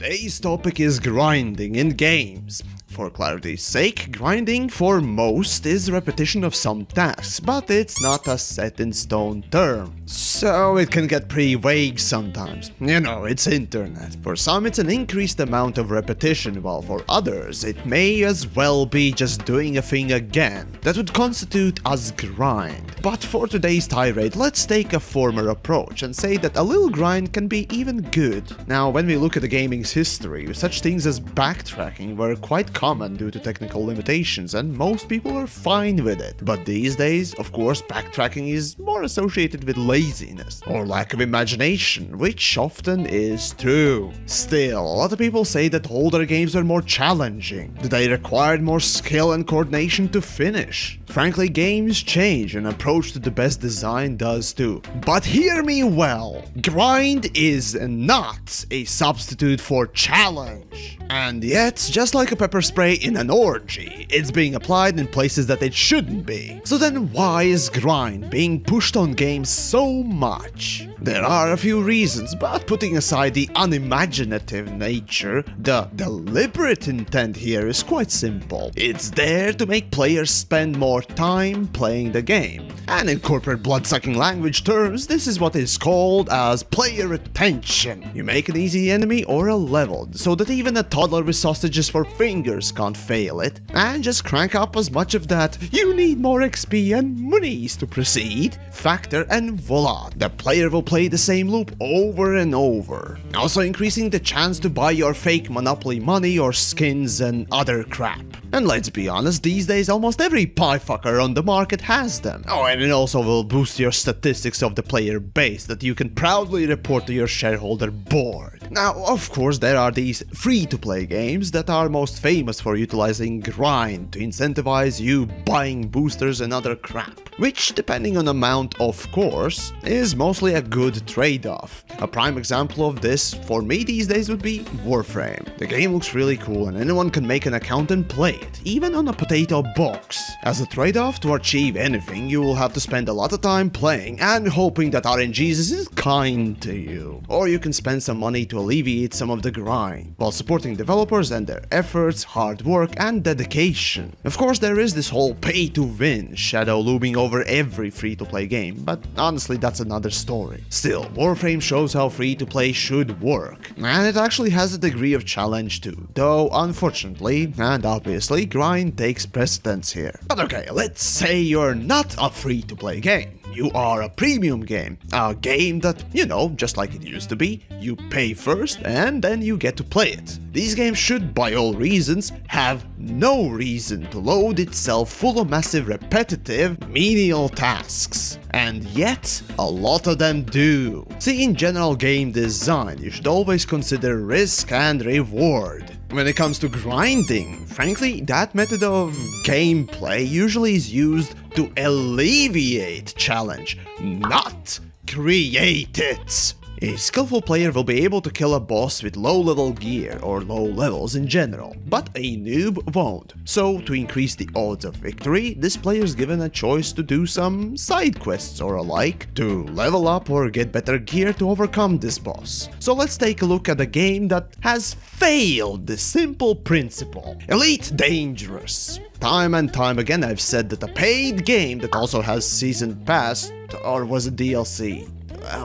Today's topic is grinding in games. For clarity's sake, grinding for most is repetition of some tasks, but it's not a set-in-stone term, so it can get pretty vague sometimes. You know, it's internet. For some it's an increased amount of repetition, while for others it may as well be just doing a thing again. That would constitute as grind. But for today's tirade, let's take a former approach and say that a little grind can be even good. Now, when we look at the gaming's history, such things as backtracking were quite common due to technical limitations, and most people are fine with it. But these days, of course, backtracking is more associated with laziness or lack of imagination, which often is true. Still, a lot of people say that older games were more challenging, that they required more skill and coordination to finish. Frankly, games change and approach to the best design does too. But hear me well, grind is not a substitute for challenge. And yet, just like a pepper spray in an orgy, it's being applied in places that it shouldn't be. So then why is grind being pushed on games so much? There are a few reasons, but putting aside the unimaginative nature, the deliberate intent here is quite simple. It's there to make players spend more time playing the game. And in corporate blood-sucking language terms, this is what is called as player retention. You make an easy enemy or a level, so that even a toddler with sausages for fingers can't fail it, and just crank up as much of that "you need more XP and monies to proceed" factor, and voila, the player will play the same loop over and over. Also increasing the chance to buy your fake Monopoly money or skins and other crap. And let's be honest, these days almost every pie fucker on the market has them. Oh, and it also will boost your statistics of the player base that you can proudly report to your shareholder board. Now, of course, there are these free-to-play games that are most famous for utilizing grind to incentivize you buying boosters and other crap, which, depending on amount of course, is mostly a good trade-off. A prime example of this for me these days would be Warframe. The game looks really cool and anyone can make an account and play it, even on a potato box. As a trade-off, to achieve anything, you will have to spend a lot of time playing and hoping that RNGs is kind to you. Or you can spend some money to alleviate some of the grind, while supporting developers and their efforts, hard work, and dedication. Of course, there is this whole pay-to-win shadow looming over every free-to-play game, but honestly, that's another story. Still, Warframe shows how free-to-play should work, and it actually has a degree of challenge too, though unfortunately, and obviously, grind takes precedence here. But okay, let's say you're not a free-to-play game. You are a premium game, a game that, you know, just like it used to be, you pay first and then you get to play it. These games should, by all reasons, have no reason to load itself full of massive repetitive, menial tasks. And yet, a lot of them do. See, in general game design, you should always consider risk and reward. When it comes to grinding, frankly, that method of gameplay usually is used to alleviate challenge, not create it. A skillful player will be able to kill a boss with low-level gear or low levels in general, but a noob won't. So, to increase the odds of victory, this player is given a choice to do some side quests or alike to level up or get better gear to overcome this boss. So let's take a look at a game that has failed this simple principle. Elite Dangerous. Time and time again I've said that a paid game that also has season pass, or was it DLC?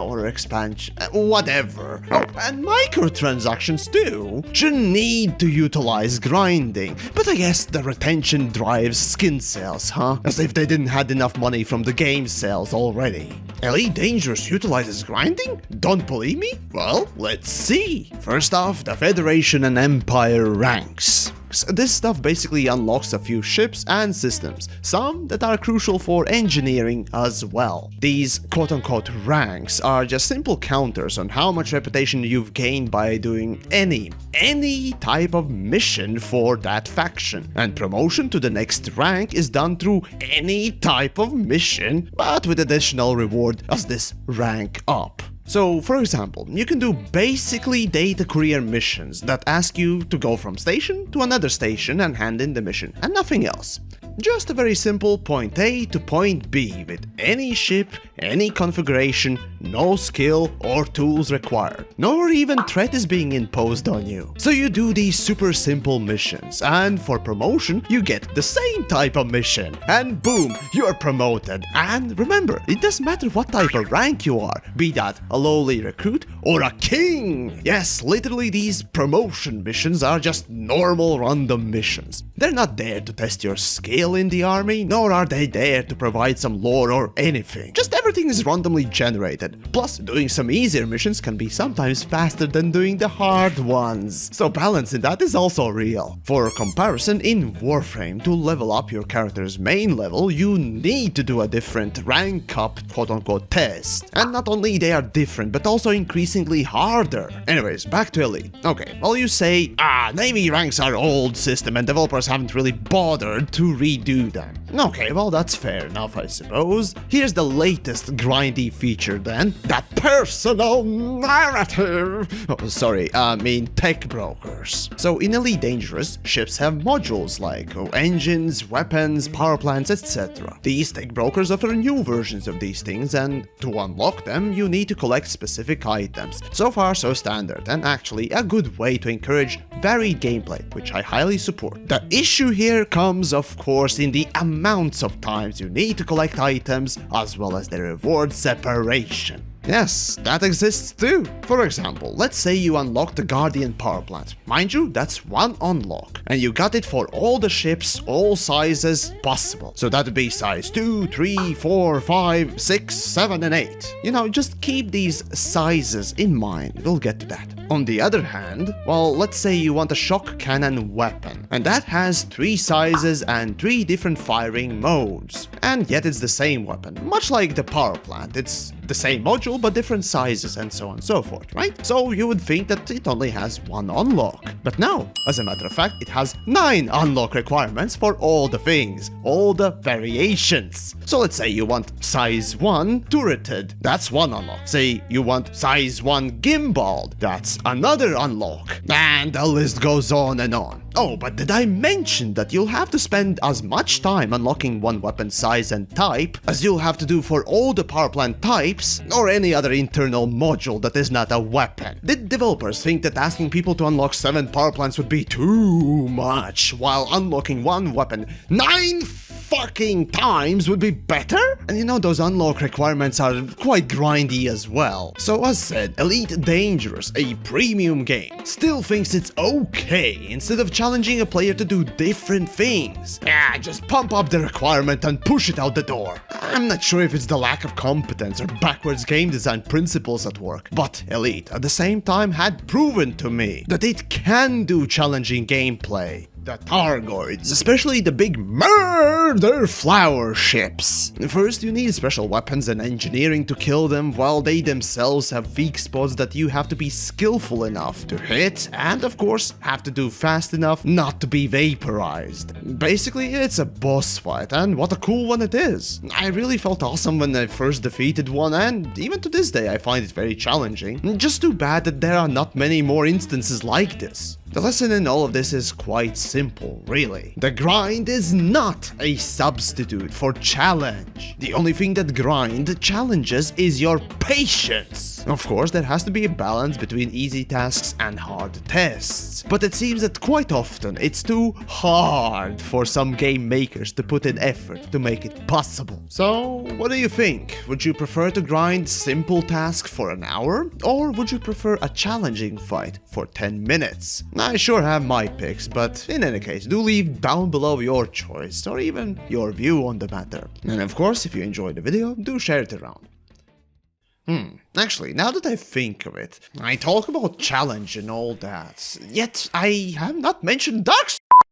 Or expansion, whatever. Oh, and microtransactions too should need to utilize grinding, but I guess the retention drives skin sales, huh? As if they didn't had enough money from the game sales already. Elite Dangerous utilizes grinding? Don't believe me? Well, let's see. First off, the Federation and Empire ranks. This stuff basically unlocks a few ships and systems, some that are crucial for engineering as well. These quote-unquote ranks are just simple counters on how much reputation you've gained by doing any type of mission for that faction, and promotion to the next rank is done through any type of mission, but with additional reward as this rank up. So, for example, you can do basically data courier missions that ask you to go from station to another station and hand in the mission, and nothing else. Just a very simple point A to point B with any ship, any configuration, no skill or tools required, nor even threat is being imposed on you. So you do these super simple missions, and for promotion you get the same type of mission, and boom, you are promoted. And remember, it doesn't matter what type of rank you are, be that a lowly recruit or a king. Yes, literally these promotion missions are just normal random missions. They're not there to test your skill in the army, nor are they there to provide some lore or anything. Just everything is randomly generated. Plus, doing some easier missions can be sometimes faster than doing the hard ones. So balance in that is also real. For comparison, in Warframe, to level up your character's main level, you need to do a different rank up quote-unquote test. And not only they are different, but also increasingly harder. Anyways, back to Elite. Okay, well you say, Navy ranks are old system and developers haven't really bothered to redo them. Okay, well that's fair enough, I suppose. Here's the latest grindy feature then, that personal narrative. Oh, sorry, I mean tech brokers. So in Elite Dangerous, ships have modules like engines, weapons, power plants, etc. These tech brokers offer new versions of these things, and to unlock them, you need to collect specific items. So far, so standard, and actually a good way to encourage varied gameplay, which I highly support. The issue here comes, of course, in the amounts of times you need to collect items, as well as the reward separation. Yes, that exists too. For example, let's say you unlock the Guardian power plant. Mind you, that's one unlock, and you got it for all the ships, all sizes possible. So that'd be size 2, 3, 4, 5, 6, 7, and 8. You know, just keep these sizes in mind, we'll get to that. On the other hand, well, let's say you want a shock cannon weapon, and that has 3 sizes and 3 different firing modes. And yet it's the same weapon, much like the power plant. It's the same module but different sizes and so on and so forth, right? So you would think that it only has 1 unlock. But no, as a matter of fact, it has 9 unlock requirements for all the things, all the variations. So let's say you want size 1 turreted, that's 1 unlock. Say you want size 1 gimbaled, that's another unlock. And the list goes on and on. Oh, but did I mention that you'll have to spend as much time unlocking one weapon size and type as you'll have to do for all the power plant types or any other internal module that is not a weapon? Did developers think that asking people to unlock 7 power plants would be too much, while unlocking one weapon 9 fucking times would be better? And you know, those unlock requirements are quite grindy as well. So as said, Elite Dangerous, a premium game, still thinks it's okay instead of challenging a player to do different things. Yeah, just pump up the requirement and push it out the door. I'm not sure if it's the lack of competence or backwards game design principles at work, but Elite at the same time had proven to me that it can do challenging gameplay. The Targoids, especially the big murder flower ships. First, you need special weapons and engineering to kill them, while they themselves have weak spots that you have to be skillful enough to hit, and of course, have to do fast enough not to be vaporized. Basically, it's a boss fight, and what a cool one it is. I really felt awesome when I first defeated one, and even to this day I find it very challenging. Just too bad that there are not many more instances like this. The lesson in all of this is quite simple, really. The grind is not a substitute for challenge. The only thing that grind challenges is your patience. Of course, there has to be a balance between easy tasks and hard tests, but it seems that quite often it's too hard for some game makers to put in effort to make it possible. So, what do you think? Would you prefer to grind simple tasks for an hour, or would you prefer a challenging fight for 10 minutes? I sure have my picks, but in any case, do leave down below your choice or even your view on the matter. And of course, if you enjoyed the video, do share it around. Actually, now that I think of it, I talk about challenge and all that, yet I have not mentioned Dark